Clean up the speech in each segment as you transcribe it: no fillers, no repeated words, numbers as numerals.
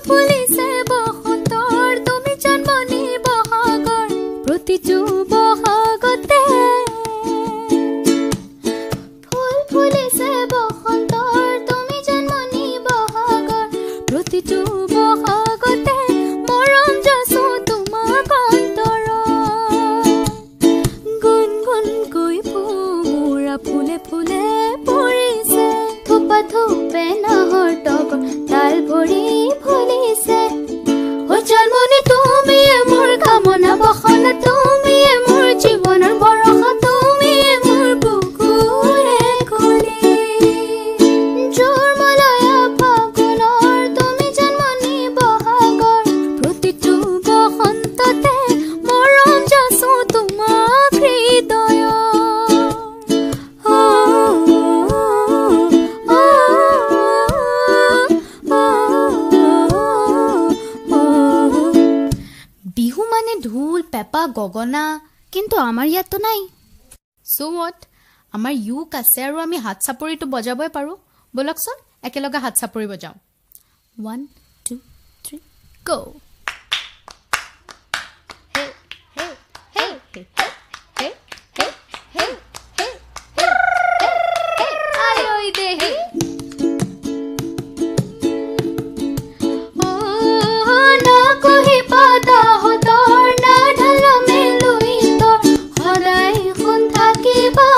ফুলিছে বসন্তৰ তুমি জন্মনি বহাগৰ প্ৰতিটো বহাগতে ফুল ফুলিছে বসন্তৰ তুমি জন্মনি বহাগৰ প্ৰতিটো বহাগতে মৰম যাচো তোমাক অন্তৰত গুণ গুণকৈ ভোমোৰা ফুলে ফুলে পৰিছে থোপা থোপে নাহৰ তগৰ তাল ভৰি ফুলিছে ও জন্মনি তুমিয়ে মোৰ কামনা বসনা তুমিয়ে মোৰ জীৱনৰ বৰষা তুমিয়ে মোৰ বুকুৰে কলি জোৰ মলয়া ফাগুনৰ তুমি জন্মনি বহাগৰ প্ৰতিটো বসন্ততে মৰম যাচো তোমাক হৃদয়ৰ বিহু মানে ঢোল পেপা গগনা কিন্তু আমাৰ ইয়াততো নাই সো হোৱাট আমাৰ ইউক আছে আৰু আমি হাত চাপৰিটো বজাবই পাৰোঁ বলকচোন একেলগে হাত চাপৰি বজাওঁ 1 2 3 গো হে হে হে হে হে হে হে হে আয় ওই দে হে না কহি পাতা হতৰ না ঢাল মেলুই তৰ সদায় শুন থাকিবা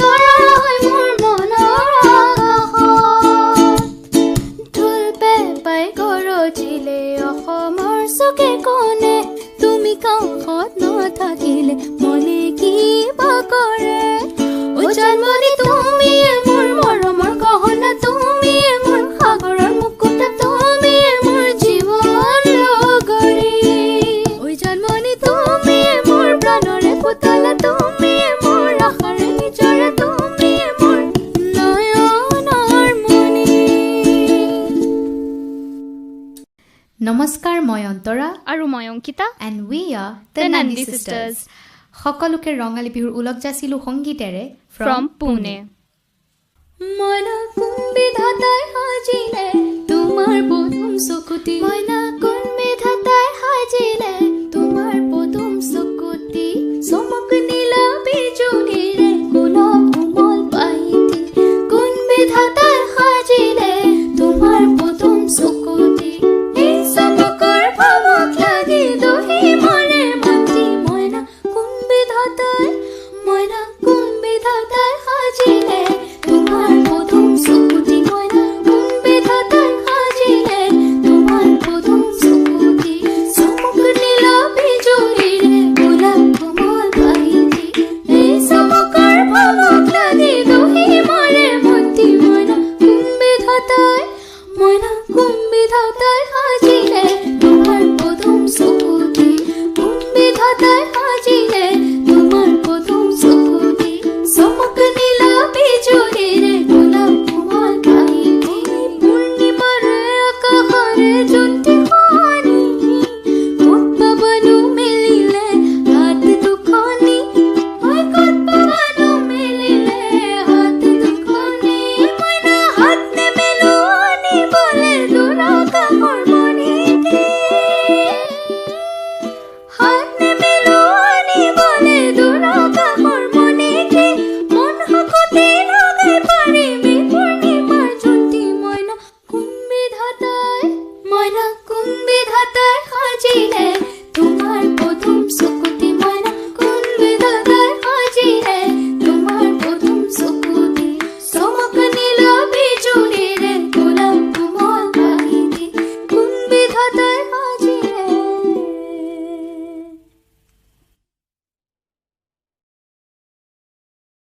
তৰা হৈ মোৰ মনৰ আকাশত ঢোল পেপাই গৰজিলে অসমৰ চুকে কোণে তুমি কাষত নাথাকিলে মনে কিবা কৰে ও জন্মনি তুমিয়ে মোৰ মৰমৰ গহনা তুমিয়ে মোৰ সাগৰৰ মুকুতা তুমিয়ে মোৰ জীৱন লগৰী ঐ জন্মনি তুমিয়ে মোৰ প্ৰাণৰে পুতলা তুমিয়ে মোৰ আশাৰে নিজৰে তুমিয়ে মোৰ নয়নৰ মণি নমস্কাৰ মই অন্তৰা আৰু মই Ankita and we are The Nandi Sisters. সকলোকে ৰঙালী বিহুৰ ওলগ যাচিলোঁ সংগীতেৰে from Pune. মইনা কোন বিধাতাই সাজিলে তোমাৰ পদুম চকুতি মইনা কোন বিধাতাই সাজিলে তোমাৰ পদুম চকুতি চমক নীলা বিজুলীৰে গোলাপ কোমল পাইতি কোন বিধাতাই সাজিলে তোমাৰ পদুম চকুতি এই চমকৰ ভামক লাগি দহি মনে মাতি মইনা কোন বিধাতাই সাজিলে তোমাৰ পদুম চকুতি মইনা কোন বিধাতাই সাজিলে তোমাৰ পদুম চকুতি চমক নীলা বিজুলীৰে গোলাপ কোমল পাইতি এই চমকৰ ভামক লাগি দহি মনে মাতি মইনা কোন বিধাতাই সাজিলে তোমাৰ পদুম চকুতি কোন বিধাতাই সাজিলে তোমাৰ পদুম চকুতি চমক নীলা বিজুলীৰে গোলাপ কোমল পাইতি পূৰ্ণিমাৰে আকাশৰে জ্যোতি খনি ক'ত পাবানো মেলিলে হাত দুখনি ঐ ক'ত পাবানো মেলিলে হাত দুখনি মইনা হাত নেমেলো আনিবলে দূৰ আকাশৰ মণিটি হাত নেমেলো আনিবলে দূৰ আকাশৰ মণিটি মন শকতি লগাই পাৰিবি পূৰ্ণিমাৰ জ্যোতি মইনা কোন বিধাতাই